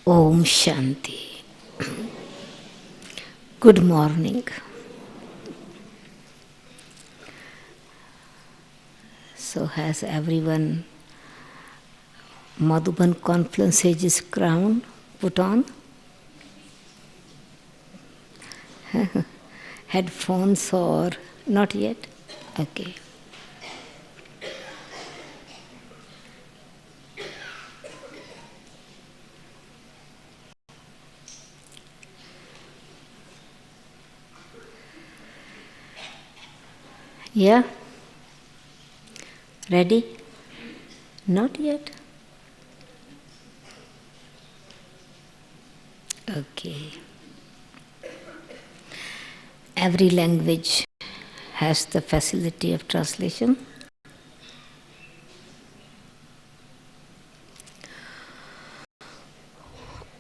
Om Shanti. Good morning. So has everyone Madhuban Confluence Sage's crown put on? Headphones or not yet? Okay. Yeah? Ready? Not yet? Okay. Every language has the facility of translation.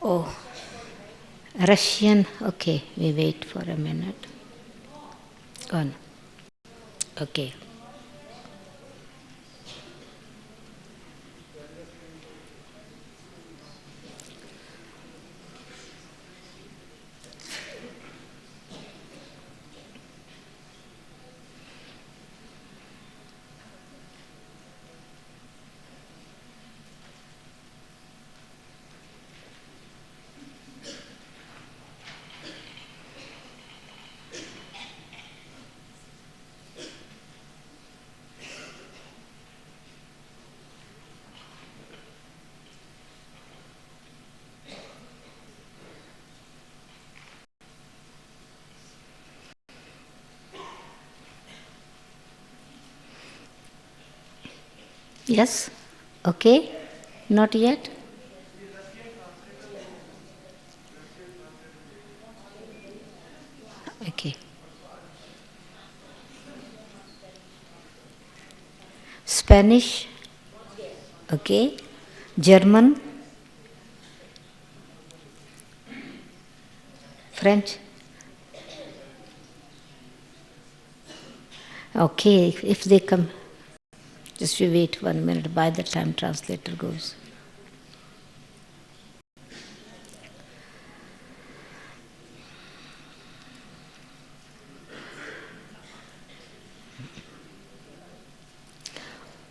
Oh, Russian. Okay, we wait for a minute. On. Okay. Yes? Okay? Not yet? Okay. Spanish? Okay. German? French? Okay, if they come, just we wait 1 minute by the time translator goes.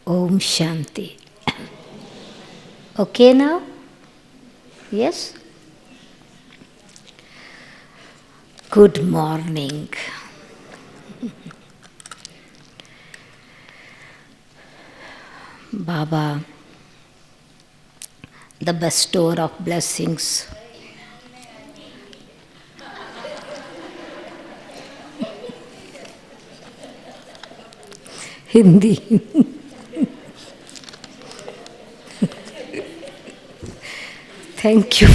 Om Shanti. Okay now? Yes? Good morning. Baba, the bestower of blessings, Hindi. Thank you.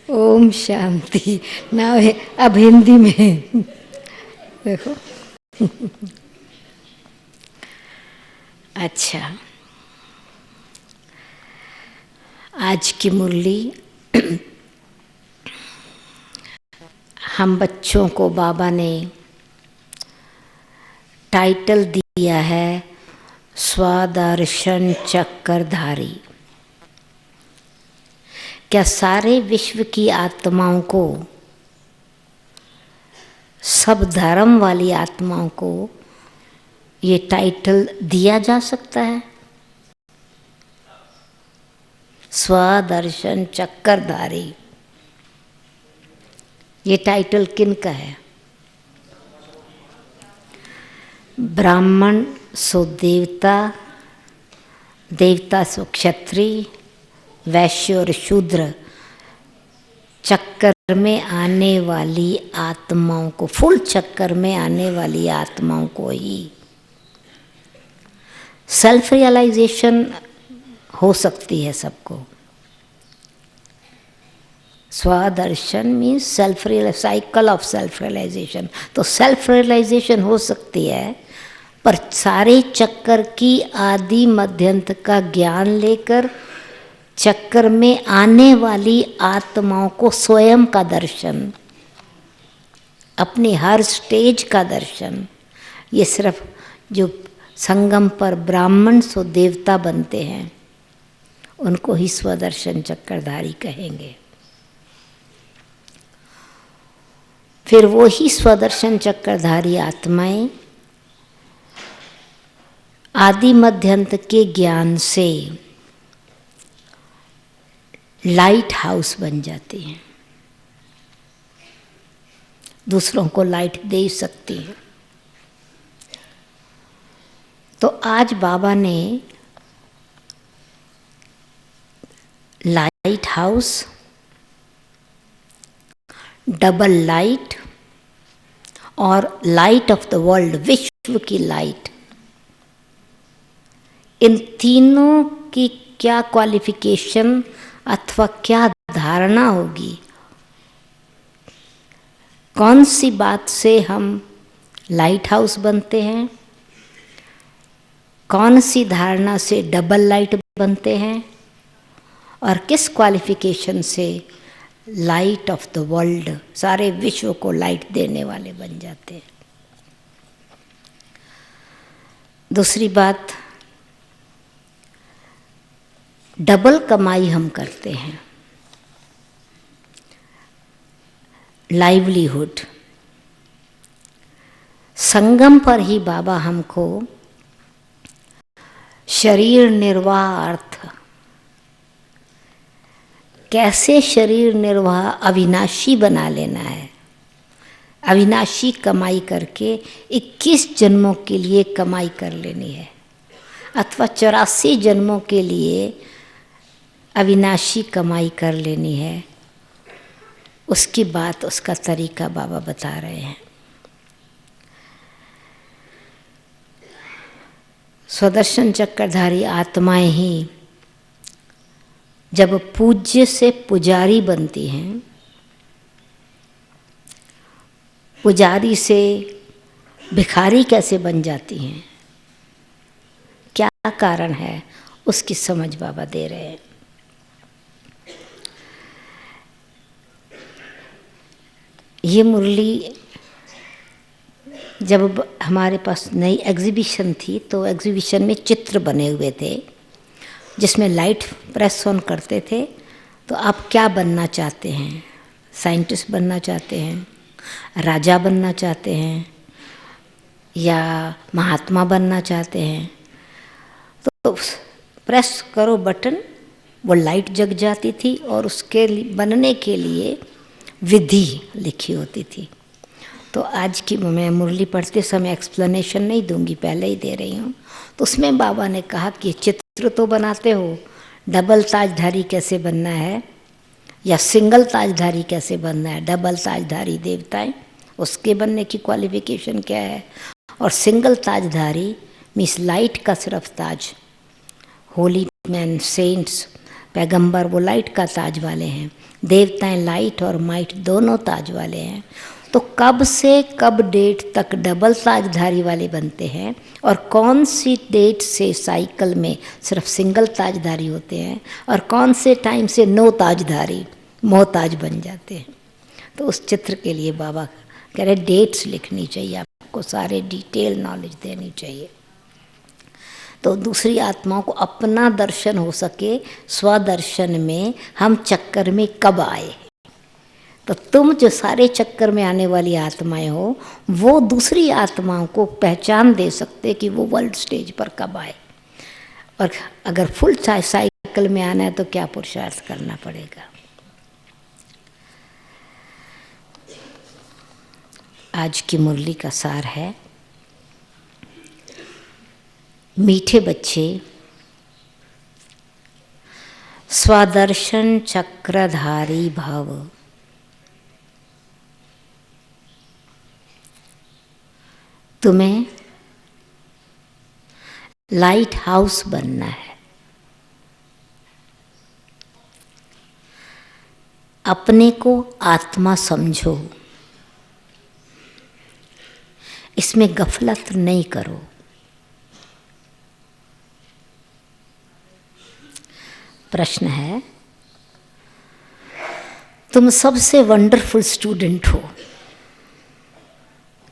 Om Shanti. Now अब हिंदी में देखो. अच्छा, आज की मुरली हम बच्चों को बाबा ने टाइटल दिया है स्वदर्शन चक्रधारी. क्या सारे विश्व की आत्माओं को, सब धर्म वाली आत्माओं को ये टाइटल दिया जा सकता है? स्वदर्शन चक्रधारी, ये टाइटल किन का है? ब्राह्मण सो देवता, देवता सो क्षत्रिय, वैश्य और शूद्र, चक्कर में आने वाली आत्माओं को, फुल चक्कर में आने वाली आत्माओं को ही सेल्फ रियलाइजेशन हो सकती है सबको. स्वदर्शन means self real, cycle of self realization. तो सेल्फ रियलाइजेशन हो सकती है, पर सारे चक्कर की आदि मध्यंत का ज्ञान लेकर चक्कर में आने वाली आत्माओं को स्वयं का दर्शन, अपने हर स्टेज का दर्शन, ये सिर्फ जो संगम पर ब्राह्मण सो देवता बनते हैं, उनको ही स्वदर्शन चक्रधारी कहेंगे। फिर वो ही स्वदर्शन चक्रधारी आत्माएं आदि मध्यंत के ज्ञान से लाइट हाउस बन जाती हैं, दूसरों को लाइट दे सकती हैं। तो आज बाबा ने लाइट हाउस, डबल लाइट और लाइट ऑफ द वर्ल्ड, विश्व की लाइट, इन तीनों की क्या क्वालिफिकेशन अथवा क्या धारणा होगी, कौन सी बात से हम लाइट हाउस बनते हैं, कौन सी धारणा से डबल लाइट बनते हैं, और किस क्वालिफिकेशन से लाइट ऑफ द वर्ल्ड, सारे विश्व को लाइट देने वाले बन जाते हैं। दूसरी बात, डबल कमाई हम करते हैं, लाइवलीहुड। संगम पर ही बाबा हमको शरीर निर्वाह अर्थ, कैसे शरीर निर्वाह अविनाशी बना लेना है, अविनाशी कमाई करके 21 जन्मों के लिए कमाई कर लेनी है, अथवा 84 जन्मों के लिए अविनाशी कमाई कर लेनी है। उसकी बात, उसका तरीका बाबा बता रहे हैं। स्वदर्शन चक्रधारी आत्माएं ही जब पूज्य से पुजारी बनती हैं, पुजारी से भिखारी कैसे बन जाती हैं, क्या कारण है, उसकी समझ बाबा दे रहे हैं। ये मुरली जब हमारे पास नई एग्जीबिशन थी, तो एग्जीबिशन में चित्र बने हुए थे जिसमें लाइट प्रेस ऑन करते थे। तो आप क्या बनना चाहते हैं, साइंटिस्ट बनना चाहते हैं, राजा बनना चाहते हैं, या महात्मा बनना चाहते हैं, तो प्रेस करो बटन, वो लाइट जग जाती थी और उसके बनने के लिए विधि लिखी होती थी। तो आज की मैं मुरली पढ़ते समय एक्सप्लेनेशन नहीं दूंगी, पहले ही दे रही हूँ। तो उसमें बाबा ने कहा कि चित्र तो बनाते हो, डबल ताजधारी कैसे बनना है या सिंगल ताजधारी कैसे बनना है, डबल ताजधारी देवताएं, उसके बनने की क्वालिफिकेशन क्या है, और सिंगल ताजधारी मीन्स लाइट का सिर्फ ताज, होली मैन, सेंट्स, पैगंबर वो लाइट का ताज वाले हैं, देवताएं लाइट और माइट दोनों ताज वाले हैं। तो कब से कब डेट तक डबल ताजधारी वाले बनते हैं, और कौन सी डेट से साइकिल में सिर्फ सिंगल ताजधारी होते हैं, और कौन से टाइम से नो ताजधारी मोहताज बन जाते हैं। तो उस चित्र के लिए बाबा कह रहे डेट्स लिखनी चाहिए, आपको सारे डिटेल नॉलेज देनी चाहिए, तो दूसरी आत्माओं को अपना दर्शन हो सके। स्वदर्शन में हम चक्कर में कब आए, तो तुम जो सारे चक्कर में आने वाली आत्माएं हो, वो दूसरी आत्माओं को पहचान दे सकते कि वो वर्ल्ड स्टेज पर कब आए। और अगर फुल साइकिल में आना है तो क्या पुरुषार्थ करना पड़ेगा। आज की मुरली का सार है, मीठे बच्चे, स्वदर्शन चक्रधारी भव। तुम्हें लाइट हाउस बनना है, अपने को आत्मा समझो, इसमें गफलत नहीं करो। प्रश्न है, तुम सबसे वंडरफुल स्टूडेंट हो,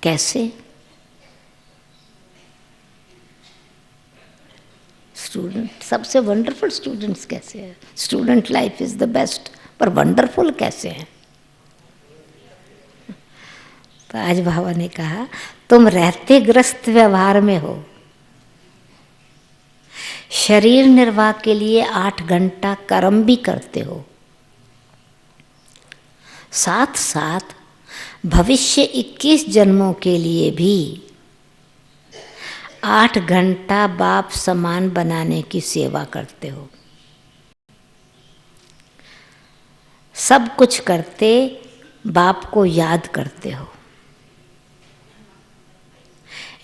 कैसे? स्टूडेंट सबसे वंडरफुल स्टूडेंट्स कैसे हैं? Student life is the best, पर वंडरफुल कैसे हैं? तो आज बाबा ने कहा तुम रहते ग्रस्त व्यवहार में हो, शरीर निर्वाह के लिए 8 घंटा कर्म भी करते हो, साथ साथ भविष्य 21 जन्मों के लिए भी 8 घंटा बाप समान बनाने की सेवा करते हो। सब कुछ करते बाप को याद करते हो।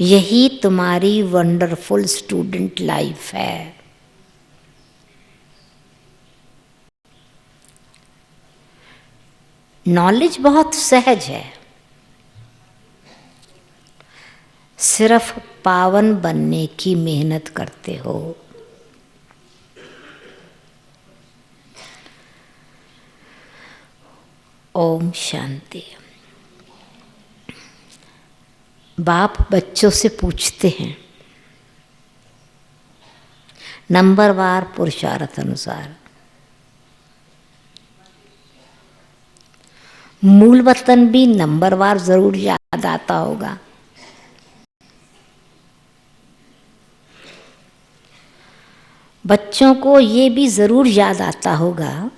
यही तुम्हारी वंडरफुल स्टूडेंट लाइफ है। नॉलेज बहुत सहज है, सिर्फ पावन बनने की मेहनत करते हो। ओम शांति। बाप बच्चों से पूछते हैं नंबरवार पुरुषार्थ अनुसार, मूल वतन भी नंबरवार जरूर याद आता होगा। बच्चों को ये भी जरूर याद आता होगा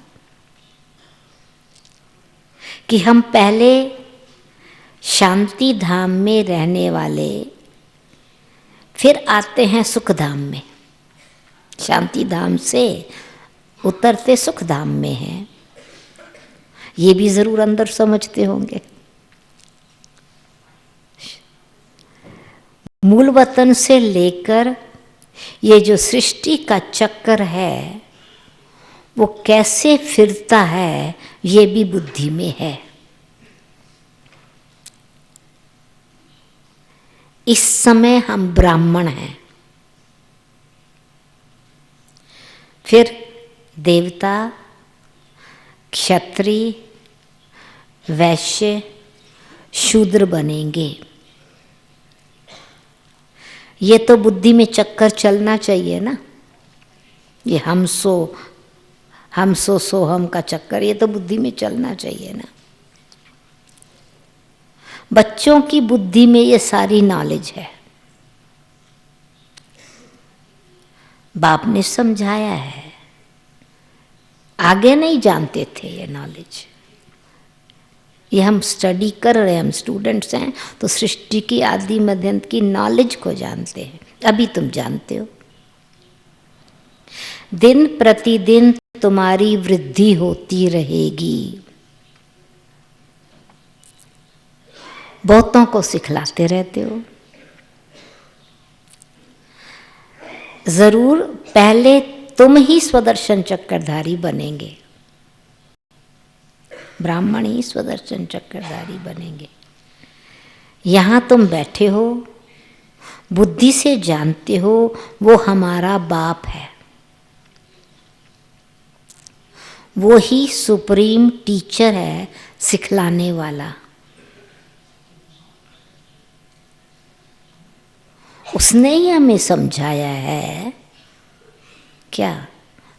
कि हम पहले शांति धाम में रहने वाले, फिर आते हैं सुख धाम में, शांति धाम से उतरते सुख धाम में हैं। ये भी जरूर अंदर समझते होंगे। मूल वतन से लेकर ये जो सृष्टि का चक्कर है वो कैसे फिरता है, ये भी बुद्धि में है। इस समय हम ब्राह्मण हैं, फिर देवता, क्षत्रिय, वैश्य, शूद्र बनेंगे। ये तो बुद्धि में चक्कर चलना चाहिए ना। ये हम सो सो हम का चक्कर, ये तो बुद्धि में चलना चाहिए ना। बच्चों की बुद्धि में ये सारी नॉलेज है, बाप ने समझाया है। आगे नहीं जानते थे ये नॉलेज, ये हम स्टडी कर रहे हैं, हम स्टूडेंट्स हैं तो सृष्टि की आदि मध्यांत की नॉलेज को जानते हैं। अभी तुम जानते हो। दिन प्रतिदिन तुम्हारी वृद्धि होती रहेगी। बहुतों को सिखलाते रहते हो। जरूर पहले तुम ही स्वदर्शन चक्रधारी बनेंगे, ब्राह्मण ही स्वदर्शन चक्रधारी बनेंगे। यहां तुम बैठे हो, बुद्धि से जानते हो वो हमारा बाप है, वो ही सुप्रीम टीचर है, सिखलाने वाला। उसने ही हमें समझाया है। क्या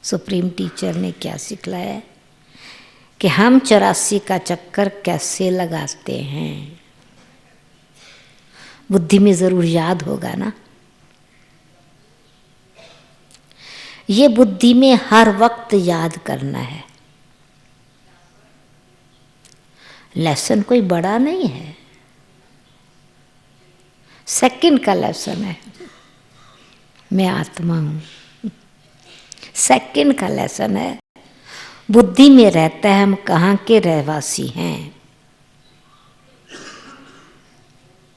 सुप्रीम टीचर ने क्या सिखलाया कि हम 84 का चक्कर कैसे लगाते हैं। बुद्धि में जरूर याद होगा ना। ये बुद्धि में हर वक्त याद करना है। लेसन कोई बड़ा नहीं है, सेकंड का लेसन है। मैं आत्मा हूं, सेकंड का लेसन है। बुद्धि में रहता है हम कहाँ के रहवासी हैं,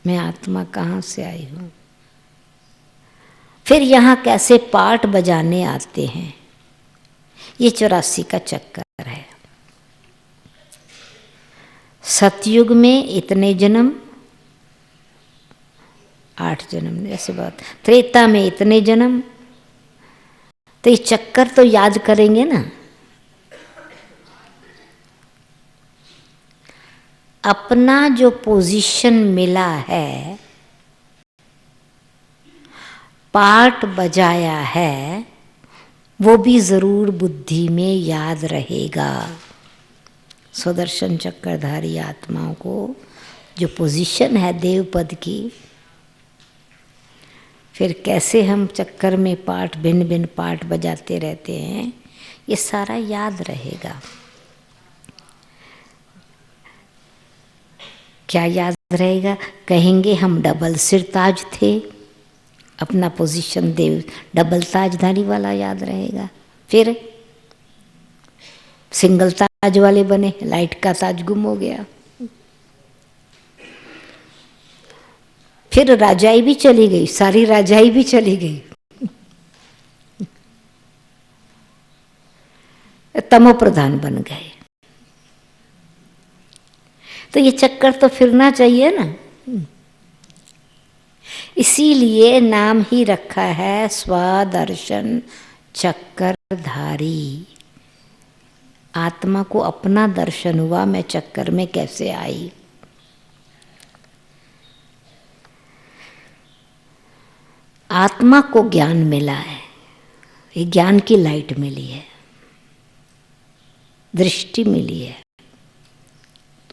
मैं आत्मा कहाँ से आई हूं। फिर यहाँ कैसे पार्ट बजाने आते हैं, ये 84 का चक्कर है। सतयुग में इतने जन्म, 8 जन्म ऐसे बात। त्रेता में इतने जन्म, तो ये चक्कर तो याद करेंगे ना। अपना जो पोजीशन मिला है पार्ट बजाया है वो भी जरूर बुद्धि में याद रहेगा। स्वदर्शन चक्रधारी आत्माओं को जो पोजीशन है देव पद की, फिर कैसे हम चक्कर में पार्ट भिन्न भिन्न पार्ट बजाते रहते हैं, ये सारा याद रहेगा। क्या याद रहेगा? कहेंगे हम डबल सिरताज थे, अपना पोजीशन देव डबल ताजधारी वाला याद रहेगा। फिर सिंगल ताज वाले बने, लाइट का ताज गुम हो गया। फिर राजाई भी चली गई, सारी राजाई भी चली गई, तमो प्रधान बन गए। तो ये चक्कर तो फिरना चाहिए ना। इसीलिए नाम ही रखा है स्वदर्शन चक्रधारी। आत्मा को अपना दर्शन हुआ, मैं चक्कर में कैसे आई। आत्मा को ज्ञान मिला है, ये ज्ञान की लाइट मिली है, दृष्टि मिली है,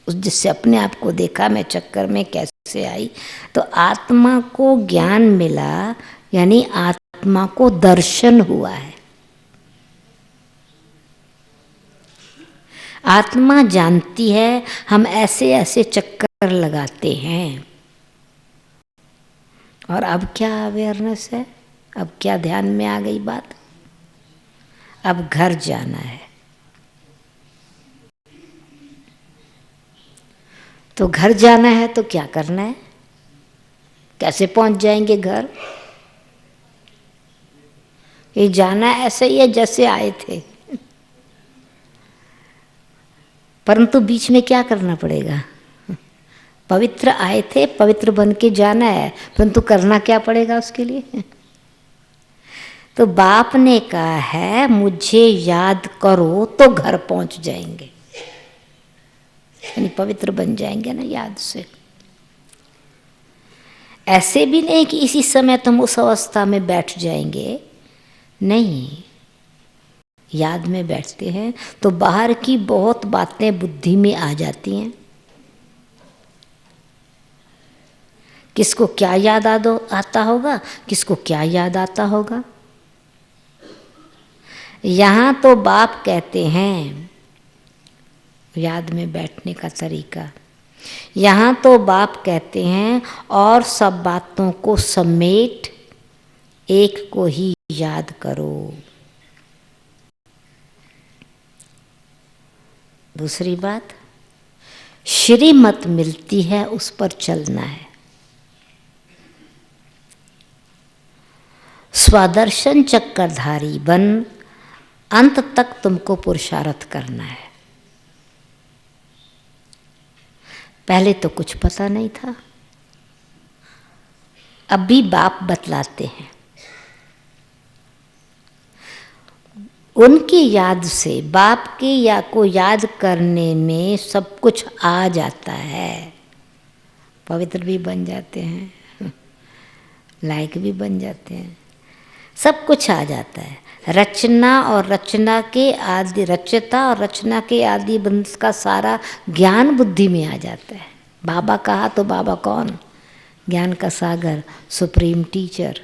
जिससे अपने आप को देखा मैं चक्कर में कैसे आई। तो आत्मा को ज्ञान मिला, यानी आत्मा को दर्शन हुआ है। आत्मा जानती है हम ऐसे ऐसे चक्कर लगाते हैं। और अब क्या अवेयरनेस है, अब क्या ध्यान में आ गई बात, अब घर जाना है। तो घर जाना है तो क्या करना है, कैसे पहुंच जाएंगे घर? ये जाना ऐसे ही है जैसे आए थे, परंतु बीच में क्या करना पड़ेगा? पवित्र आए थे, पवित्र बन के जाना है, परंतु करना क्या पड़ेगा उसके लिए? तो बाप ने कहा है मुझे याद करो तो घर पहुंच जाएंगे, यानी पवित्र बन जाएंगे ना याद से। ऐसे भी नहीं कि इसी समय तुम उस अवस्था में बैठ जाएंगे, नहीं। याद में बैठते हैं तो बाहर की बहुत बातें बुद्धि में आ जाती हैं। किसको क्या याद आता होगा, किसको क्या याद आता होगा। यहाँ तो बाप कहते हैं याद में बैठने का तरीका, यहाँ तो बाप कहते हैं और सब बातों को समेट एक को ही याद करो। दूसरी बात, श्रीमत मिलती है उस पर चलना है। स्वदर्शन चक्रधारी बन अंत तक तुमको पुरुषार्थ करना है। पहले तो कुछ पता नहीं था, अब भी बाप बतलाते हैं। उनकी याद से, बाप की या को याद करने में सब कुछ आ जाता है। पवित्र भी बन जाते हैं, लायक भी बन जाते हैं, सब कुछ आ जाता है। रचना और रचना के आदि, रचता और रचना के आदि बंध का सारा ज्ञान बुद्धि में आ जाता है। बाबा कहा तो बाबा कौन? ज्ञान का सागर, सुप्रीम टीचर,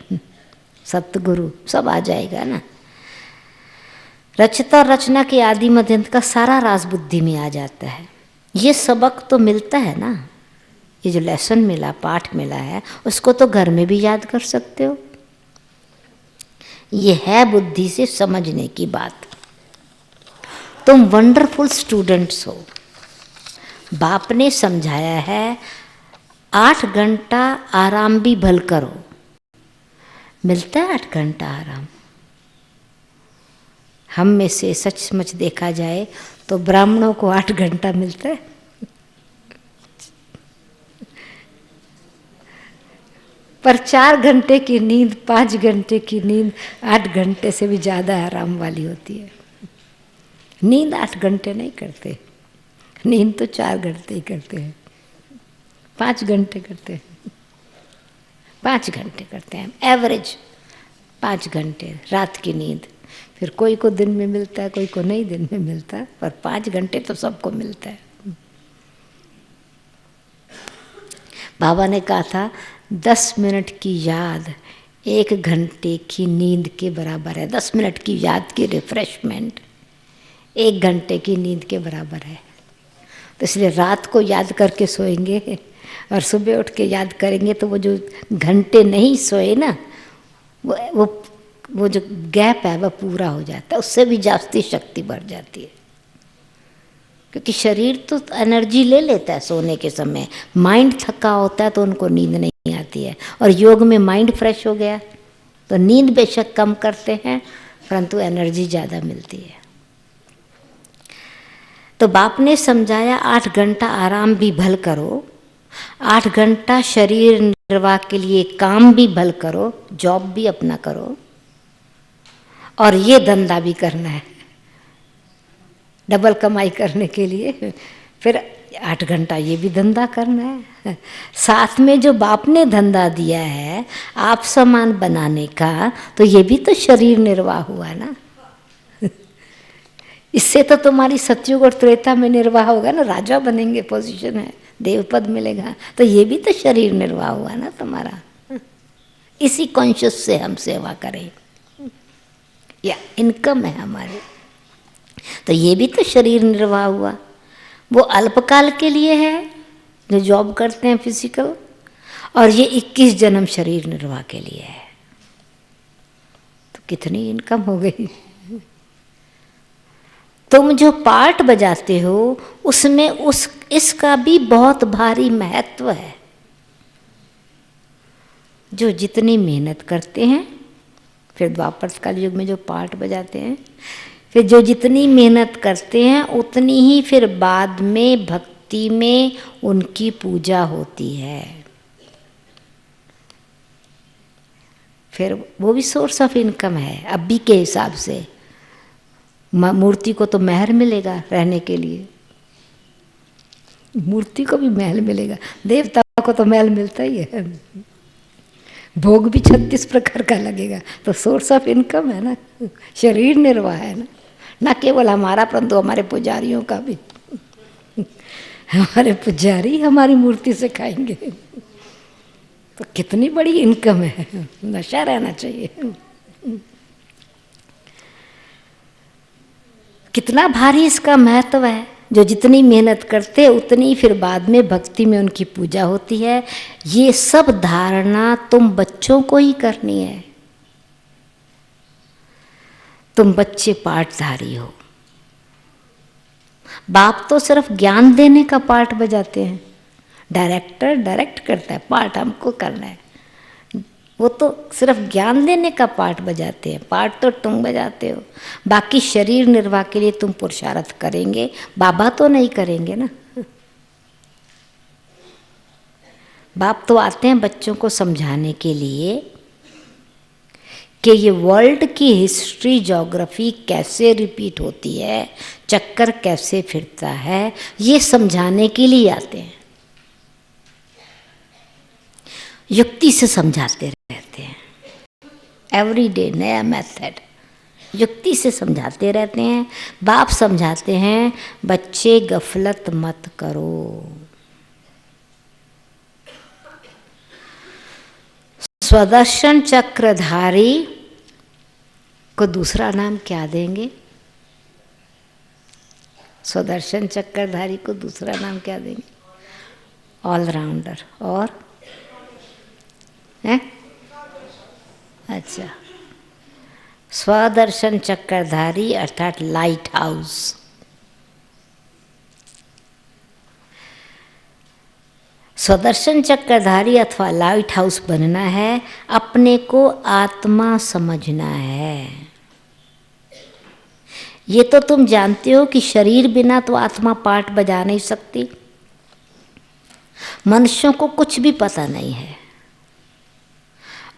सतगुरु, सब आ जाएगा ना। रचता और रचना के आदि मध्यंत का सारा राज बुद्धि में आ जाता है। ये सबक तो मिलता है ना, ये जो लेसन मिला, पाठ मिला है, उसको तो घर में भी याद कर सकते हो। ये है बुद्धि से समझने की बात। तुम वंडरफुल स्टूडेंट्स हो। बाप ने समझाया है 8 घंटा आराम भी भल करो। मिलता है 8 घंटा आराम? हम में से सचमुच देखा जाए तो ब्राह्मणों को 8 घंटा मिलता है। पर 4 घंटे की नींद, 5 घंटे की नींद 8 घंटे से भी ज़्यादा आराम वाली होती है। नींद 8 घंटे नहीं करते, नींद तो 4 घंटे ही करते हैं, 5 घंटे करते हैं, 5 घंटे करते हैं एवरेज। 5 घंटे रात की नींद। फिर कोई को दिन में मिलता है, कोई को नहीं दिन में मिलता, पर 5 घंटे तो सबको मिलता है। बाबा ने कहा था 10 मिनट की याद 1 घंटे की नींद के बराबर है। 10 मिनट की याद की रिफ्रेशमेंट 1 घंटे की नींद के बराबर है। तो इसलिए रात को याद करके सोएंगे और सुबह उठ के याद करेंगे तो वो जो घंटे नहीं सोए ना, वो जो गैप है वह पूरा हो जाता है, उससे भी जास्ती शक्ति बढ़ जाती है। क्योंकि शरीर तो एनर्जी ले लेता है सोने के समय, माइंड थका होता है तो उनको नींद नहीं आती है। और योग में माइंड फ्रेश हो गया तो नींद बेशक कम करते हैं परंतु एनर्जी ज़्यादा मिलती है। तो बाप ने समझाया 8 घंटा आराम भी भल करो, 8 घंटा शरीर निर्वाह के लिए काम भी भल करो, जॉब भी अपना करो, और ये धंधा भी करना है डबल कमाई करने के लिए। फिर 8 घंटा ये भी धंधा करना है। साथ में जो बाप ने धंधा दिया है आप सामान बनाने का, तो ये भी तो शरीर निर्वाह हुआ ना। इससे तो तुम्हारी सतयुग और त्रेता में निर्वाह होगा ना, राजा बनेंगे, पोजीशन है, देवपद मिलेगा, तो ये भी तो शरीर निर्वाह हुआ ना तुम्हारा। इसी कॉन्शियस से हम सेवा करें, या इनकम है हमारी, तो ये भी तो शरीर निर्वाह हुआ। वो अल्पकाल के लिए है जो जॉब करते हैं फिजिकल, और ये 21 जन्म शरीर निर्वाह के लिए है। तो कितनी इनकम हो गई। तुम जो पार्ट बजाते हो उसमें इसका भी बहुत भारी महत्व है। जो जितनी मेहनत करते हैं, फिर द्वापर कलयुग में जो पार्ट बजाते हैं, फिर जो जितनी मेहनत करते हैं उतनी ही फिर बाद में भक्ति में उनकी पूजा होती है। फिर वो भी सोर्स ऑफ इनकम है अभी के हिसाब से। मूर्ति को तो महल मिलेगा रहने के लिए, मूर्ति को भी महल मिलेगा, देवता को तो महल मिलता ही है, भोग भी 36 प्रकार का लगेगा। तो सोर्स ऑफ इनकम है ना, शरीर निर्वाह है ना केवल हमारा परंतु हमारे पुजारियों का भी। हमारे पुजारी हमारी मूर्ति से खाएंगे तो कितनी बड़ी इनकम है। नशा रहना चाहिए। कितना भारी इसका महत्व है। जो जितनी मेहनत करते उतनी फिर बाद में भक्ति में उनकी पूजा होती है। ये सब धारणा तुम बच्चों को ही करनी है। तुम बच्चे पाठधारी हो। बाप तो सिर्फ ज्ञान देने का पार्ट बजाते हैं, डायरेक्टर डायरेक्ट करता है, पार्ट हमको करना है। वो तो सिर्फ ज्ञान देने का पार्ट बजाते हैं, पार्ट तो तुम बजाते हो। बाकी शरीर निर्वाह के लिए तुम पुरुषार्थ करेंगे, बाबा तो नहीं करेंगे ना। बाप तो आते हैं बच्चों को समझाने के लिए कि ये वर्ल्ड की हिस्ट्री ज्योग्राफी कैसे रिपीट होती है, चक्कर कैसे फिरता है, ये समझाने के लिए आते हैं। युक्ति से समझाते रहते हैं, एवरी डे नया मेथड युक्ति से समझाते रहते हैं। बाप समझाते हैं बच्चे गफलत मत करो। स्वदर्शन चक्रधारी को दूसरा नाम क्या देंगे? स्वदर्शन चक्रधारी को दूसरा नाम क्या देंगे? ऑलराउंडर। और है अच्छा, स्वदर्शन चक्रधारी अर्थात लाइट हाउस। स्वदर्शन चक्रधारी अथवा लाइट हाउस बनना है, अपने को आत्मा समझना है। ये तो तुम जानते हो कि शरीर बिना तो आत्मा पार्ट बजा नहीं सकती। मनुष्यों को कुछ भी पता नहीं है।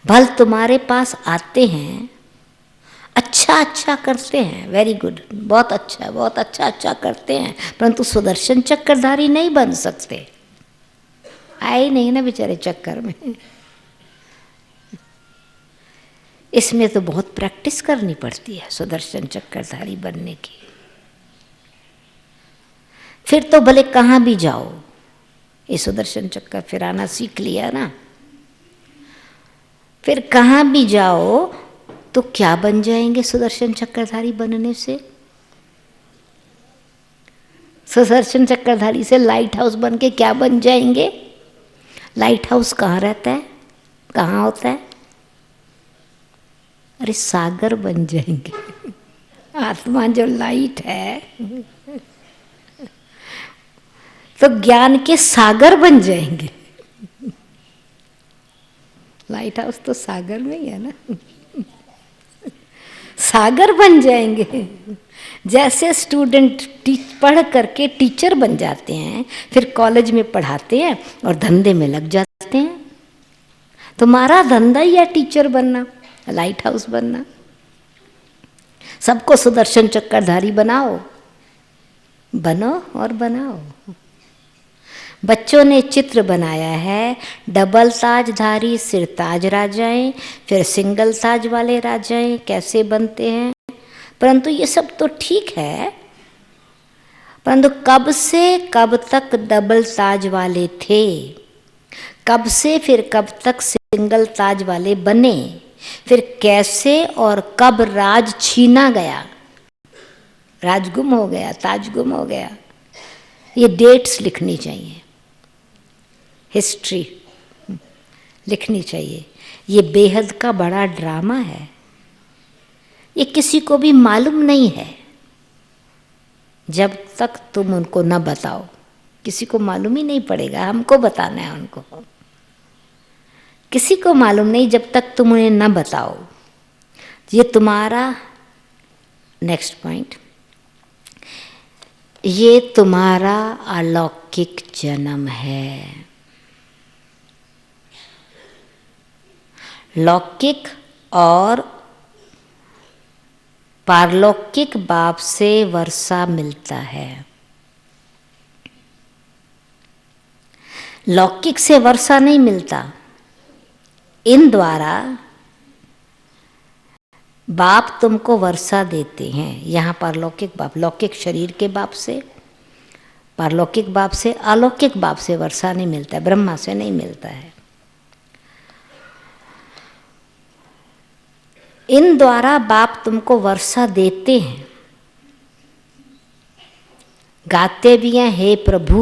भल तुम्हारे पास आते हैं, अच्छा अच्छा करते हैं, वेरी गुड, बहुत अच्छा बहुत अच्छा करते हैं, परंतु सुदर्शन चक्रधारी नहीं बन सकते। आए नहीं ना बेचारे चक्कर में। इसमें तो बहुत प्रैक्टिस करनी पड़ती है सुदर्शन चक्रधारी बनने की। फिर तो भले कहाँ भी जाओ, ये सुदर्शन चक्र फिराना सीख लिया ना, फिर कहाँ भी जाओ तो क्या बन जाएंगे सुदर्शन चक्रधारी बनने से? सुदर्शन चक्रधारी से लाइट हाउस बन के क्या बन जाएंगे? लाइट हाउस कहाँ रहता है, कहाँ होता है? अरे सागर बन जाएंगे। आत्मा जो लाइट है तो ज्ञान के सागर बन जाएंगे। लाइट हाउस तो सागर में ही है ना। सागर बन जाएंगे। जैसे स्टूडेंट पढ़ करके टीचर बन जाते हैं, फिर कॉलेज में पढ़ाते हैं और धंधे में लग जाते हैं। तुम्हारा धंधा ही है टीचर बनना, लाइट हाउस बनना। सबको सुदर्शन चक्रधारी बनाओ, बनो और बनाओ। बच्चों ने चित्र बनाया है, डबल ताजधारी सिरताज राजाएं, फिर सिंगल ताज वाले राजाएं कैसे बनते हैं। परंतु ये सब तो ठीक है, परंतु कब से कब तक डबल ताज वाले थे, कब से फिर कब तक सिंगल ताज वाले बने, फिर कैसे और कब राज छीना गया, राज गुम हो गया, ताज गुम हो गया, ये डेट्स लिखनी चाहिए, हिस्ट्री लिखनी चाहिए। ये बेहद का बड़ा ड्रामा है, ये किसी को भी मालूम नहीं है जब तक तुम उनको न बताओ। किसी को मालूम ही नहीं पड़ेगा, हमको बताना है उनको। किसी को मालूम नहीं जब तक तुम उन्हें न बताओ। ये तुम्हारा नेक्स्ट पॉइंट, ये तुम्हारा अलौकिक जन्म है। लौकिक और पारलौकिक बाप से वर्षा मिलता है। लौकिक से वर्षा नहीं मिलता। इन द्वारा बाप तुमको वर्षा देते हैं। यहाँ पारलौकिक बाप, लौकिक शरीर के बाप से, पारलौकिक बाप से, अलौकिक बाप से वर्षा नहीं मिलता है, ब्रह्मा से नहीं मिलता है। इन द्वारा बाप तुमको वर्षा देते हैं। गाते भी हैं हे प्रभु,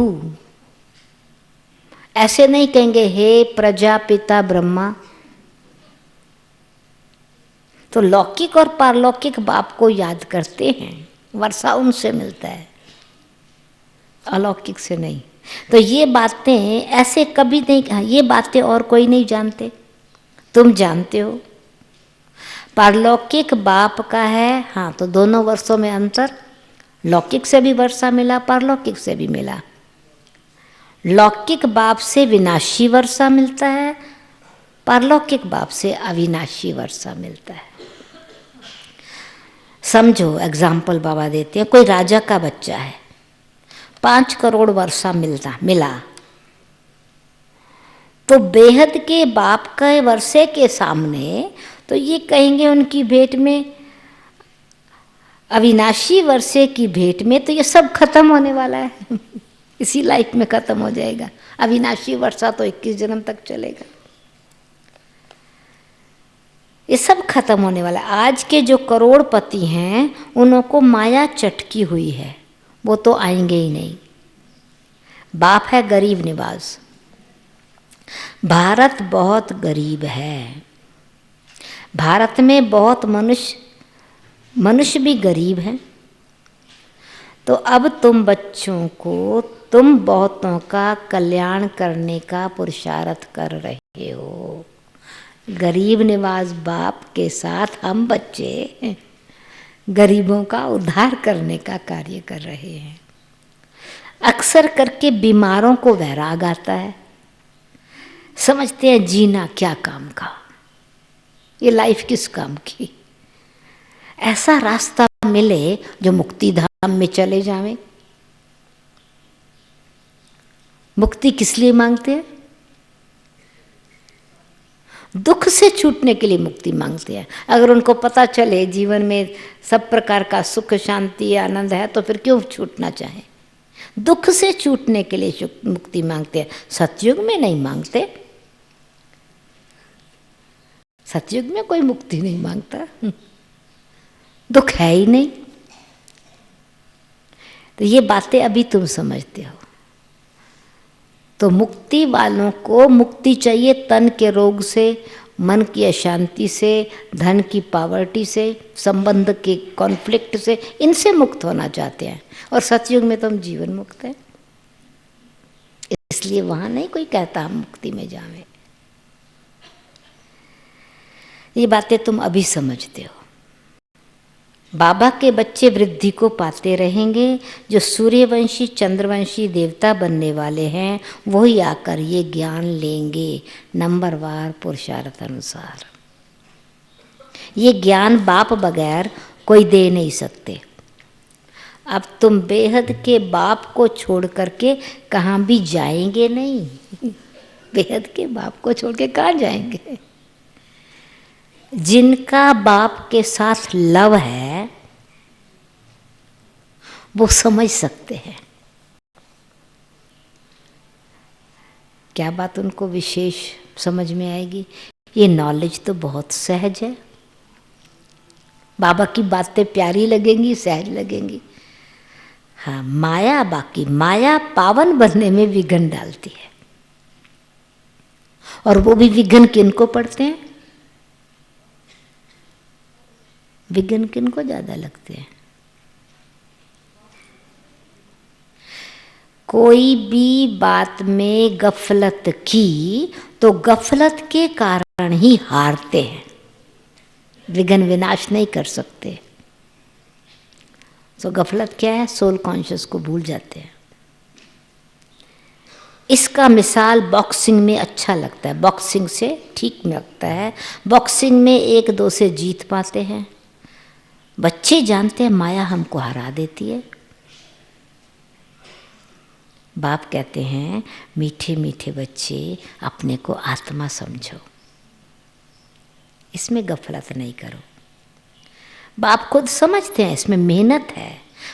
ऐसे नहीं कहेंगे हे प्रजापिता ब्रह्मा। तो लौकिक और पारलौकिक बाप को याद करते हैं, वर्षा उनसे मिलता है, अलौकिक से नहीं। तो ये बातें ऐसे कभी नहीं, ये बातें और कोई नहीं जानते, तुम जानते हो। पारलौकिक बाप का है, हाँ, तो दोनों वर्षों में अंतर, लौकिक से भी वर्षा मिला, पारलौकिक से भी मिला। लौकिक बाप से विनाशी वर्षा मिलता है, पारलौकिक बाप से अविनाशी वर्षा मिलता है। समझो, एग्जाम्पल बाबा देते हैं, कोई राजा का बच्चा है, 5 करोड़ वर्षा मिला, तो बेहद के बाप के वर्षे के सामने तो ये कहेंगे उनकी भेंट में, अविनाशी वर्षे की भेंट में तो ये सब खत्म होने वाला है। इसी लाइफ में खत्म हो जाएगा। अविनाशी वर्षा तो 21 जन्म तक चलेगा। ये सब खत्म होने वाला है। आज के जो करोड़पति हैं उनको माया चटकी हुई है, वो तो आएंगे ही नहीं। बाप है गरीब निवाज। भारत बहुत गरीब है। भारत में बहुत मनुष्य भी गरीब हैं। तो अब तुम बच्चों को, तुम बहुतों का कल्याण करने का पुरुषार्थ कर रहे हो। गरीब निवाज बाप के साथ हम बच्चे गरीबों का उद्धार करने का कार्य कर रहे हैं। अक्सर करके बीमारों को वैराग आता है, समझते हैं जीना क्या काम का, ये लाइफ किस काम की। ऐसा रास्ता मिले जो मुक्ति धाम में चले जावें। मुक्ति किस लिए मांगते हैं? दुख से छूटने के लिए मुक्ति मांगते हैं। अगर उनको पता चले जीवन में सब प्रकार का सुख शांति आनंद है तो फिर क्यों छूटना चाहे। दुख से छूटने के लिए मुक्ति मांगते हैं, सतयुग में नहीं मांगते। सतयुग में कोई मुक्ति नहीं मांगता, दुख है ही नहीं। तो ये बातें अभी तुम समझते हो। तो मुक्ति वालों को मुक्ति चाहिए तन के रोग से, मन की अशांति से, धन की पावर्टी से, संबंध के कॉन्फ्लिक्ट से, इनसे मुक्त होना चाहते हैं। और सतयुग में तो हम जीवन मुक्त हैं, इसलिए वहां नहीं कोई कहता हम मुक्ति में जावें। ये बातें तुम अभी समझते हो। बाबा के बच्चे वृद्धि को पाते रहेंगे। जो सूर्यवंशी चंद्रवंशी देवता बनने वाले हैं वही आकर ये ज्ञान लेंगे नंबरवार पुरुषार्थ अनुसार। ये ज्ञान बाप बगैर कोई दे नहीं सकते। अब तुम बेहद के बाप को छोड़ करके कहाँ भी जाएंगे नहीं। बेहद के बाप को छोड़ के कहाँ जाएंगे। जिनका बाप के साथ लव है वो समझ सकते हैं। क्या बात उनको विशेष समझ में आएगी। ये नॉलेज तो बहुत सहज है। बाबा की बातें प्यारी लगेंगी, सहज लगेंगी। हाँ, माया बाकी, माया पावन बनने में विघ्न डालती है। और वो भी विघ्न किनको पड़ते हैं, विघ्न किनको ज्यादा लगते हैं। कोई भी बात में गफलत की तो गफलत के कारण ही हारते हैं। विघ्न विनाश नहीं कर सकते। तो गफलत क्या है, सोल कॉन्शियस को भूल जाते हैं। इसका मिसाल बॉक्सिंग में अच्छा लगता है, बॉक्सिंग से ठीक लगता है। बॉक्सिंग में एक दो से जीत पाते हैं। बच्चे जानते हैं माया हमको हरा देती है। बाप कहते हैं मीठे मीठे बच्चे अपने को आत्मा समझो, इसमें गफलत नहीं करो। बाप खुद समझते हैं इसमें मेहनत है,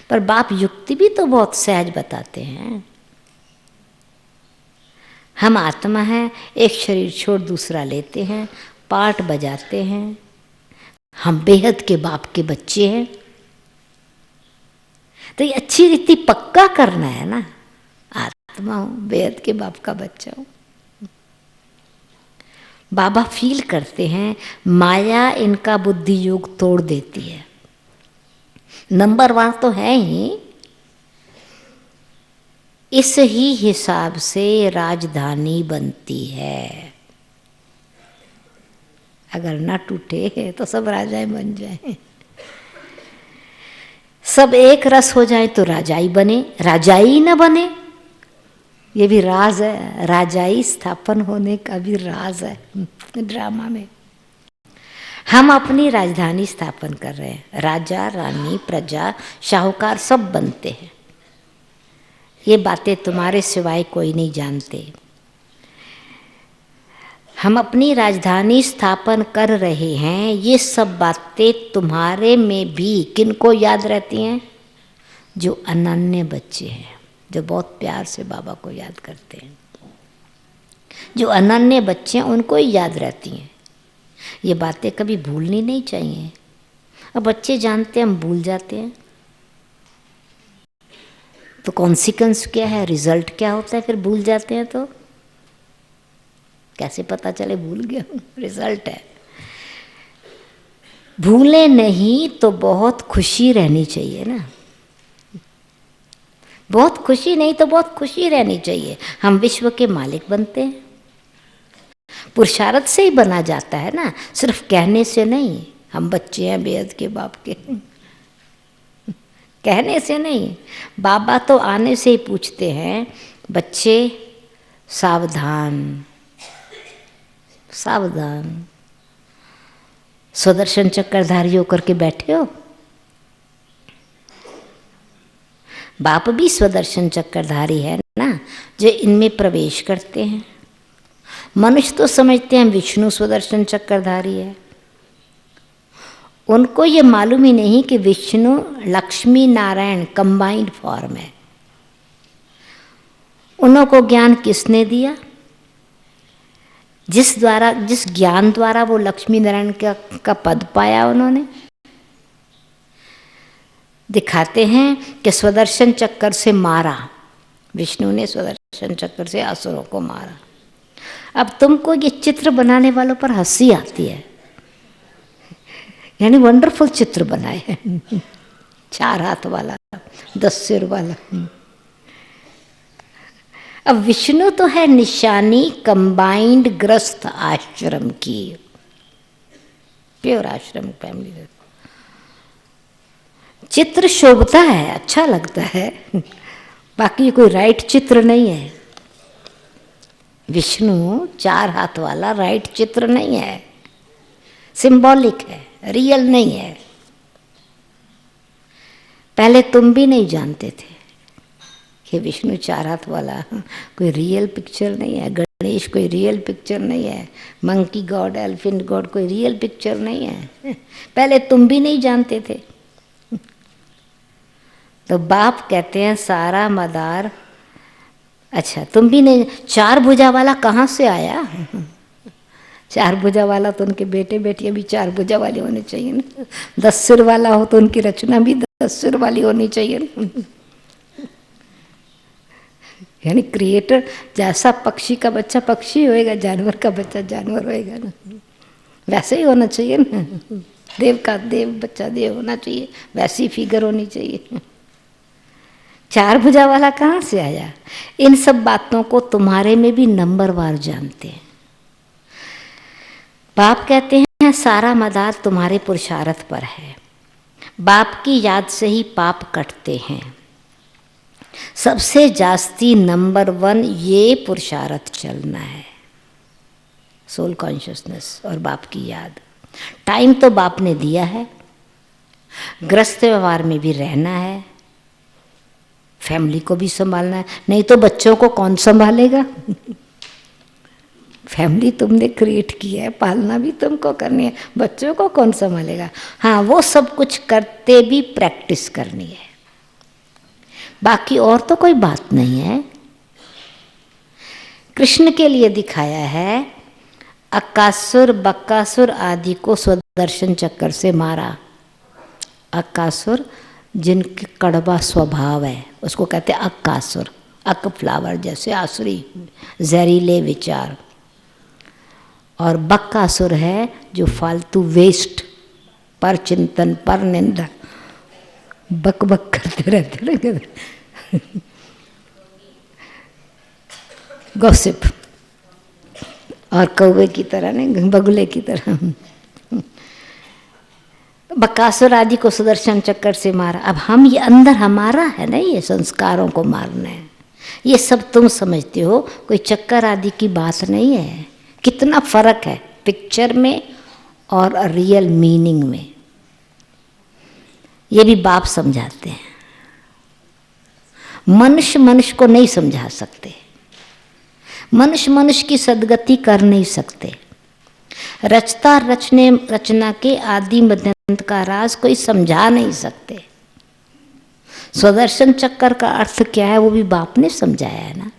पर बाप युक्ति भी तो बहुत सहज बताते हैं। हम आत्मा है, एक शरीर छोड़ दूसरा लेते हैं, पार्ट बजाते हैं। हम बेहद के बाप के बच्चे हैं। तो ये अच्छी रीति पक्का करना है ना। आत्मा हूं, बेहद के बाप का बच्चा हूं। बाबा फील करते हैं माया इनका बुद्धि योग तोड़ देती है। नंबरवार तो है ही। इस ही हिसाब से राजधानी बनती है। अगर ना टूटे तो सब राजाएं बन जाएं। सब एक रस हो जाए तो राजाई बने, राजाई न बने ये भी राज है। राजाई स्थापन होने का भी राज है ड्रामा में। हम अपनी राजधानी स्थापन कर रहे हैं। राजा रानी प्रजा शाहूकार सब बनते हैं। ये बातें तुम्हारे सिवाय कोई नहीं जानते। हम अपनी राजधानी स्थापन कर रहे हैं। ये सब बातें तुम्हारे में भी किनको याद रहती हैं, जो अनन्य बच्चे हैं, जो बहुत प्यार से बाबा को याद करते हैं। जो अनन्य बच्चे हैं उनको ही याद रहती हैं। ये बातें कभी भूलनी नहीं चाहिए। अब बच्चे जानते हैं, हम भूल जाते हैं तो कॉन्सिक्वेंस क्या है, रिजल्ट क्या होता है फिर भूल जाते हैं तो कैसे पता चले भूल गया हूँ। रिजल्ट है भूले नहीं तो बहुत खुशी रहनी चाहिए ना। बहुत खुशी नहीं तो बहुत खुशी रहनी चाहिए। हम विश्व के मालिक बनते हैं। पुरुषार्थ से ही बना जाता है ना, सिर्फ कहने से नहीं। हम बच्चे हैं बेहद के बाप के, कहने से नहीं। बाबा तो आने से ही पूछते हैं, बच्चे सावधान सावधान। सुदर्शन चक्रधारी होकर के बैठे हो। बाप भी स्वदर्शन चक्रधारी है ना, जो इनमें प्रवेश करते हैं। मनुष्य तो समझते हैं विष्णु सुदर्शन चक्रधारी है, उनको ये मालूम ही नहीं कि विष्णु लक्ष्मी नारायण कंबाइंड फॉर्म है। उनको ज्ञान किसने दिया? जिस ज्ञान द्वारा वो लक्ष्मी नारायण का पद पाया उन्होंने। दिखाते हैं कि स्वदर्शन चक्र से मारा, विष्णु ने स्वदर्शन चक्र से असुरों को मारा। अब तुमको ये चित्र बनाने वालों पर हंसी आती है, यानी वंडरफुल चित्र बनाए हैं 4 हाथ वाला, 10 सिर वाला। अब विष्णु तो है निशानी कंबाइंड ग्रस्त आश्रम की, प्योर आश्रम फैमिली। चित्र शोभता है, अच्छा लगता है, बाकी कोई राइट चित्र नहीं है। विष्णु 4 हाथ वाला राइट चित्र नहीं है, सिंबॉलिक है, रियल नहीं है। पहले तुम भी नहीं जानते थे कि विष्णु 4 हाथ वाला कोई रियल पिक्चर नहीं है, गणेश कोई रियल पिक्चर नहीं है, मंकी गॉड, एलिफेंट गॉड कोई रियल पिक्चर नहीं है। पहले तुम भी नहीं जानते थे। तो बाप कहते हैं सारा मदार, अच्छा तुम भी नहीं, 4 भुजा वाला कहाँ से आया? 4 भुजा वाला तो उनके बेटे बेटियां भी 4 भुजा वाले होने चाहिए ना। 10 सिर वाला हो तो उनकी रचना भी 10 सिर वाली होनी चाहिए ना। यानी क्रिएटर जैसा पक्षी का बच्चा पक्षी होएगा, जानवर का बच्चा जानवर होएगा ना, वैसे ही होना चाहिए ना। देव का देव बच्चा देव होना चाहिए, वैसी फिगर होनी चाहिए। 4 भुजा वाला कहाँ से आया? इन सब बातों को तुम्हारे में भी नंबरवार जानते हैं। बाप कहते हैं सारा मदार तुम्हारे पुरुषार्थ पर है, बाप की याद से ही पाप कटते हैं। सबसे जास्ती नंबर 1 ये पुरुषार्थ चलना है, सोल कॉन्शियसनेस और बाप की याद। टाइम तो बाप ने दिया है, ग्रस्त व्यवहार में भी रहना है, फैमिली को भी संभालना है, नहीं तो बच्चों को कौन संभालेगा? फैमिली तुमने क्रिएट की है, पालना भी तुमको करनी है, बच्चों को कौन संभालेगा? हाँ, वो सब कुछ करते भी प्रैक्टिस करनी है, बाकी और तो कोई बात नहीं है। कृष्ण के लिए दिखाया है, अक्कासुर बक्कासुर आदि को स्वदर्शन चक्र से मारा। अक्कासुर जिनके कड़वा स्वभाव है उसको कहते हैं अक्कासुर, अक फ्लावर जैसे आसुरी, जहरीले विचार। और बक्कासुर है जो फालतू वेस्ट, पर चिंतन, पर निंदा, बक बक करते रहते ना, गॉसिप, और कौवे की तरह नहीं, बगुले की तरह। बकासुर आदि को सुदर्शन चक्र से मारा। अब हम ये अंदर हमारा है ना, ये संस्कारों को मारना है, ये सब तुम समझते हो, कोई चक्कर आदि की बात नहीं है। कितना फर्क है पिक्चर में और रियल मीनिंग में, ये भी बाप समझाते हैं। मनुष्य मनुष्य को नहीं समझा सकते, मनुष्य मनुष्य की सद्गति कर नहीं सकते। रचना के आदि मध्यंत का राज कोई समझा नहीं सकते। स्वदर्शन चक्कर का अर्थ क्या है वो भी बाप ने समझाया है ना।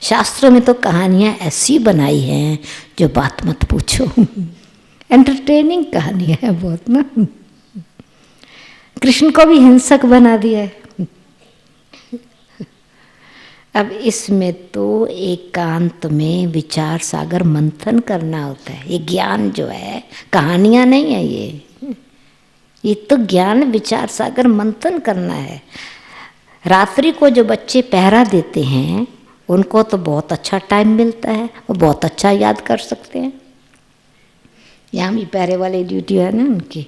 शास्त्रों में तो कहानियां ऐसी बनाई हैं जो बात मत पूछो। एंटरटेनिंग कहानियां है बहुत ना। कृष्ण को भी हिंसक बना दिया है। अब इसमें तो एकांत में विचार सागर मंथन करना होता है। ये ज्ञान जो है कहानियां नहीं है, ये तो ज्ञान विचार सागर मंथन करना है। रात्रि को जो बच्चे पहरा देते हैं उनको तो बहुत अच्छा टाइम मिलता है, वो बहुत अच्छा याद कर सकते हैं। यहाँ भी पहरे वाले ड्यूटी है ना उनकी।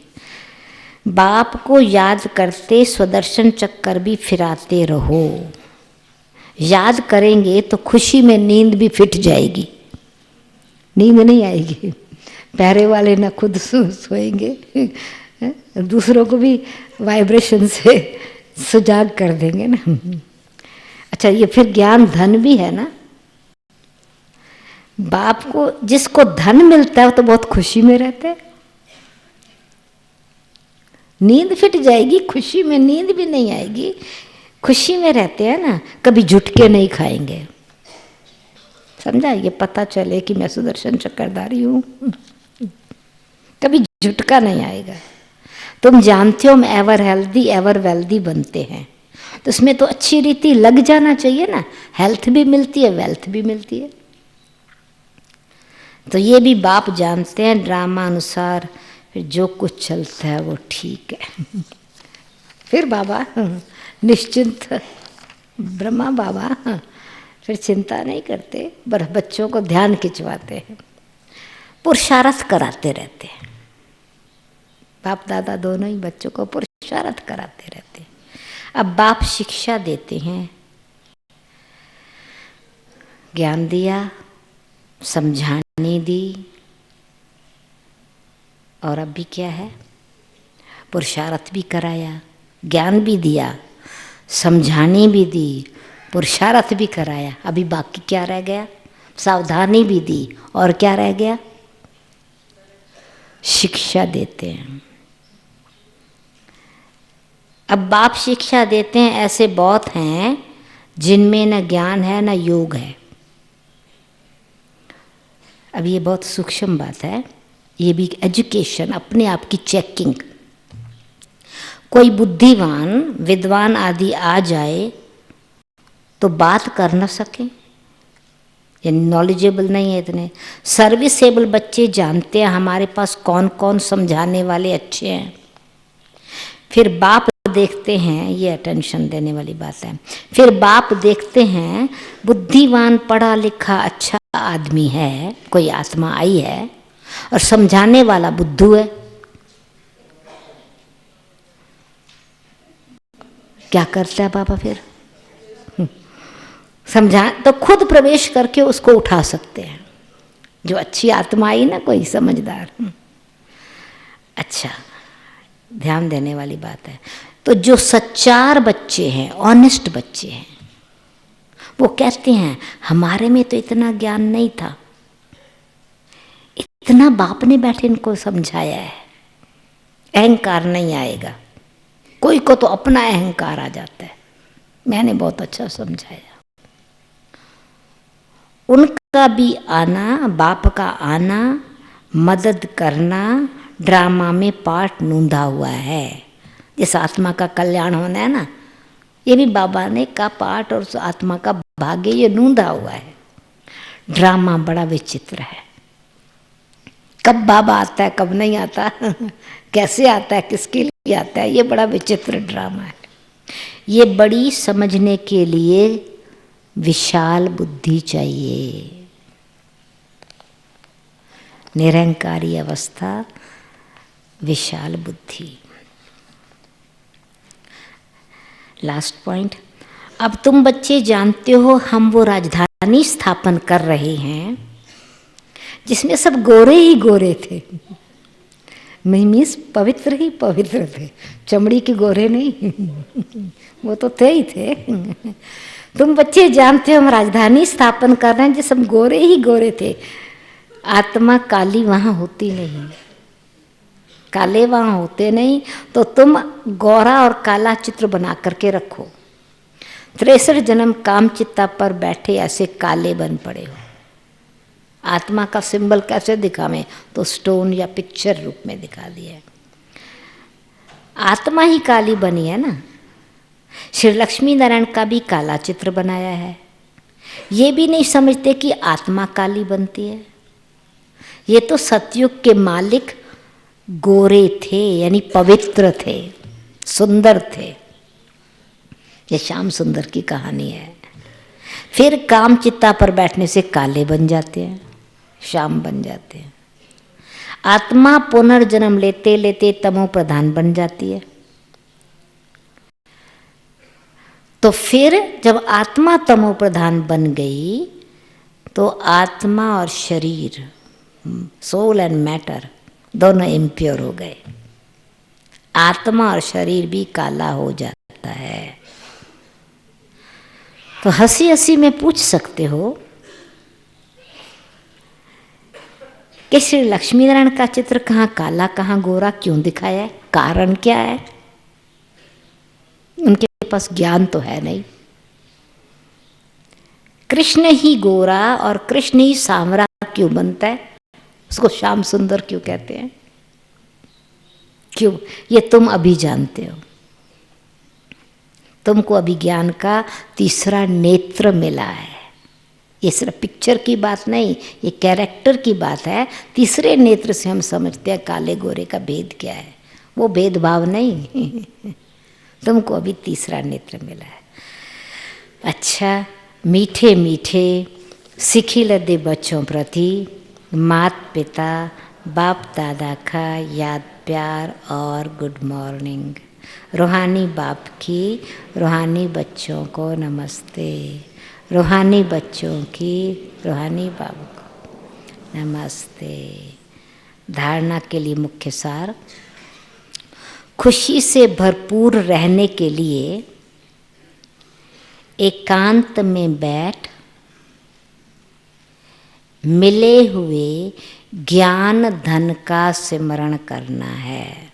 बाप को याद करते स्वदर्शन चक्कर भी फिराते रहो। याद करेंगे तो खुशी में नींद भी फिट जाएगी, नींद नहीं आएगी। पहरे वाले ना खुद सोएंगे, दूसरों को भी वाइब्रेशन से सुजाग कर देंगे ना। अच्छा, ये फिर ज्ञान धन भी है ना। बाप को, जिसको धन मिलता है वो तो बहुत खुशी में रहते हैं, नींद फिट जाएगी, खुशी में नींद भी नहीं आएगी, खुशी में रहते हैं ना। कभी झुटके नहीं खाएंगे, समझा, ये पता चले कि मैं सुदर्शन चक्रधारी हूँ, कभी झुटका नहीं आएगा। तुम जानते हो हम एवर हेल्दी एवर वेल्दी बनते हैं, तो इसमें तो अच्छी रीति लग जाना चाहिए ना, हेल्थ भी मिलती है, वेल्थ भी मिलती है। तो ये भी बाप जानते हैं, ड्रामा अनुसार फिर जो कुछ चलता है वो ठीक है। फिर बाबा निश्चिंत, ब्रह्मा बाबा फिर चिंता नहीं करते, बच्चों को ध्यान खिंचवाते हैं, पुरुषार्थ कराते रहते हैं। बाप दादा दोनों ही बच्चों को पुरुषार्थ कराते रहते हैं। अब बाप शिक्षा देते हैं, ज्ञान दिया, समझाने दी, और अब भी क्या है, पुरुषार्थ भी कराया, ज्ञान भी दिया, समझाने भी दी, पुरुषार्थ भी कराया। अभी बाकी क्या रह गया, सावधानी भी दी, और क्या रह गया, शिक्षा देते हैं। अब बाप शिक्षा देते हैं, ऐसे बहुत हैं जिनमें न ज्ञान है न योग है। अब ये बहुत सूक्ष्म बात है, ये भी एजुकेशन, अपने आप की चेकिंग। कोई बुद्धिमान विद्वान आदि आ जाए तो बात कर न सके, यानी नॉलेजेबल नहीं है इतने। सर्विसेबल बच्चे जानते हैं हमारे पास कौन कौन समझाने वाले अच्छे हैं। फिर बाप देखते हैं, ये अटेंशन देने वाली बात है, फिर बाप देखते हैं बुद्धिमान पढ़ा लिखा अच्छा आदमी है, कोई आत्मा आई है और समझाने वाला बुद्धू है, क्या करता है बाबा फिर, समझा तो खुद प्रवेश करके उसको उठा सकते हैं। जो अच्छी आत्मा आई ना, कोई समझदार, अच्छा, ध्यान देने वाली बात है। तो जो सच्चार बच्चे हैं, ऑनेस्ट बच्चे हैं, वो कहते हैं हमारे में तो इतना ज्ञान नहीं था, इतना बाप ने बैठे इनको समझाया है, अहंकार नहीं आएगा। कोई को तो अपना अहंकार आ जाता है, मैंने बहुत अच्छा समझाया। उनका भी आना, बाप का आना, मदद करना, ड्रामा में पार्ट नूंधा हुआ है। जिस आत्मा का कल्याण होना है ना, ये भी बाबा ने का पार्ट और उस आत्मा का भाग्य ये नूंधा हुआ है। ड्रामा बड़ा विचित्र है, कब बाबा आता है कब नहीं आता, कैसे आता है, किसके लिए आता है, ये बड़ा विचित्र ड्रामा है। ये बड़ी समझने के लिए विशाल बुद्धि चाहिए, निरंकारी अवस्था, विशाल बुद्धि। लास्ट पॉइंट, अब तुम बच्चे जानते हो हम वो राजधानी स्थापन कर रहे हैं जिसमें सब गोरे ही गोरे थे, मीन्स पवित्र ही पवित्र थे, चमड़ी के गोरे नहीं, वो तो थे ही थे। तुम बच्चे जानते हो हम राजधानी स्थापन कर रहे हैं जो सब गोरे ही गोरे थे। आत्मा काली वहाँ होती नहीं, काले वहाँ होते नहीं, तो तुम गोरा और काला चित्र बना करके रखो। 63 जन्म काम चित्ता पर बैठे ऐसे काले बन पड़े हो। आत्मा का सिंबल कैसे दिखावें, तो स्टोन या पिक्चर रूप में दिखा दिया है। आत्मा ही काली बनी है ना। श्री लक्ष्मी नारायण का भी काला चित्र बनाया है। ये भी नहीं समझते कि आत्मा काली बनती है। ये तो सतयुग के मालिक गोरे थे, यानी पवित्र थे, सुंदर थे। ये श्याम सुंदर की कहानी है। फिर काम चित्ता पर बैठने से काले बन जाते हैं, श्याम बन जाते हैं। आत्मा पुनर्जन्म लेते लेते तमो प्रधान बन जाती है। तो फिर जब आत्मा तमो प्रधान बन गई तो आत्मा और शरीर, सोल एंड मैटर, दोनों इम्प्योर हो गए। आत्मा और शरीर भी काला हो जाता है। तो हंसी हंसी में पूछ सकते हो कि श्री लक्ष्मी नारायण का चित्र कहाँ काला कहाँ गोरा क्यों दिखाया है, कारण क्या है? उनके पास ज्ञान तो है नहीं। कृष्ण ही गोरा और कृष्ण ही सांवरा क्यों बनता है? उसको श्याम सुंदर क्यों कहते हैं? क्यों? ये तुम अभी जानते हो। तुमको अभी ज्ञान का तीसरा नेत्र मिला है। ये सिर्फ पिक्चर की बात नहीं, ये कैरेक्टर की बात है। तीसरे नेत्र से हम समझते हैं काले गोरे का भेद क्या है। वो भेदभाव नहीं तुमको अभी तीसरा नेत्र मिला है। अच्छा, मीठे मीठे सिखी लदे बच्चों प्रति मात पिता बाप दादा का याद प्यार और गुड मॉर्निंग। रूहानी बाप की रूहानी बच्चों को नमस्ते। रूहानी बच्चों की रूहानी बाप को नमस्ते। धारणा के लिए मुख्य सार: खुशी से भरपूर रहने के लिए एकांत में बैठ मिले हुए ज्ञान धन का सिमरण करना है।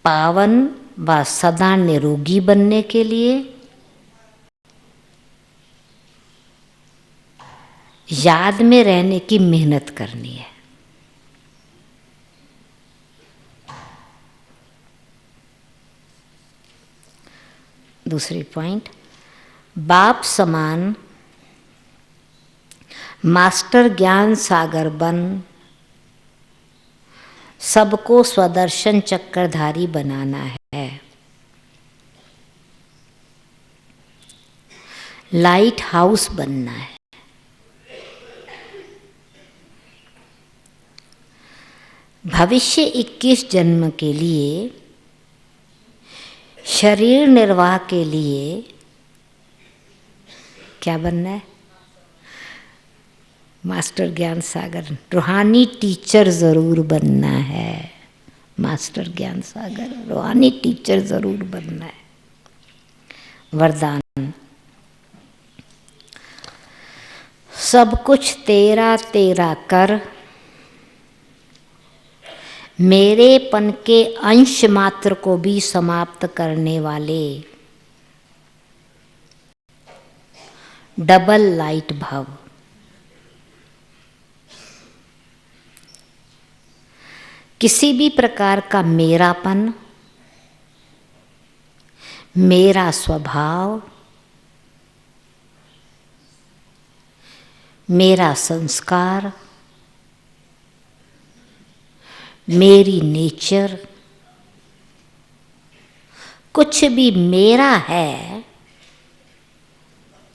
पावन व सदा निरोगी बनने के लिए याद में रहने की मेहनत करनी है। दूसरी पॉइंट: बाप समान मास्टर ज्ञान सागर बन सबको स्वदर्शन चक्रधारी बनाना है। लाइट हाउस बनना है। भविष्य 21 जन्म के लिए शरीर निर्वाह के लिए क्या बनना है? मास्टर ज्ञान सागर, रूहानी टीचर जरूर बनना है। मास्टर ज्ञान सागर, रूहानी टीचर जरूर बनना है। वरदान: सब कुछ तेरा तेरा कर, मेरेपन के अंश मात्र को भी समाप्त करने वाले डबल लाइट भव। किसी भी प्रकार का मेरापन, मेरा स्वभाव, मेरा संस्कार, मेरी नेचर, कुछ भी मेरा है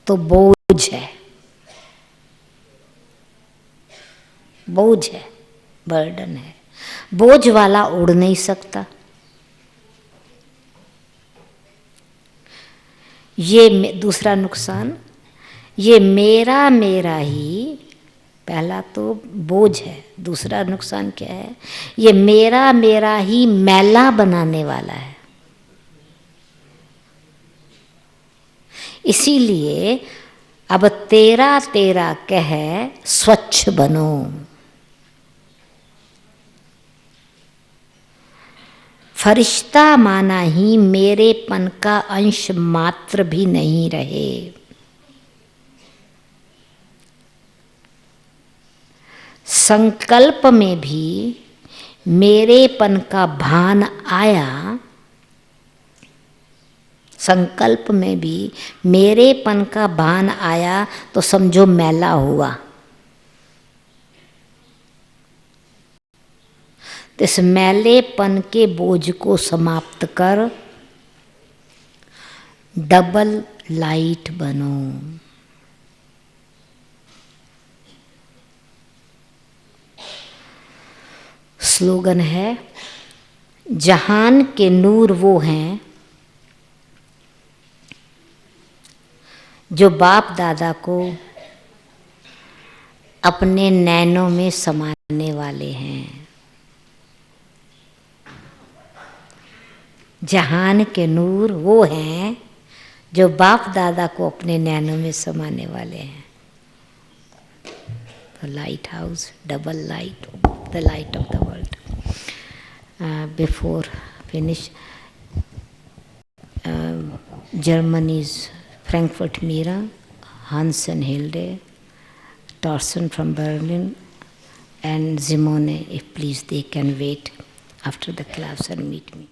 तो बोझ है, बोझ है, बर्डन है। बोझ वाला उड़ नहीं सकता। ये दूसरा नुकसान, ये मेरा मेरा ही पहला तो बोझ है। दूसरा नुकसान क्या है? ये मेरा मेरा ही मैला बनाने वाला है। इसीलिए अब तेरा तेरा कह स्वच्छ बनो। फरिश्ता माना ही मेरेपन का अंश मात्र भी नहीं रहे। संकल्प में भी मेरेपन का भान आया, संकल्प में भी मेरेपन का भान आया तो समझो मैला हुआ। तो इस मैलेपन के बोझ को समाप्त कर डबल लाइट बनो। स्लोगन है, जहान के नूर वो हैं जो बाप दादा को अपने नैनों में समाने वाले हैं। जहान के नूर वो हैं जो बाप दादा को अपने नैनों में समाने वाले हैं। The lighthouse, double light, the light of the world. Before finish, Germany's Frankfurt Mira, Hans and Hilde, Thorsten from Berlin, and Simone, if please they can wait after the class and meet me.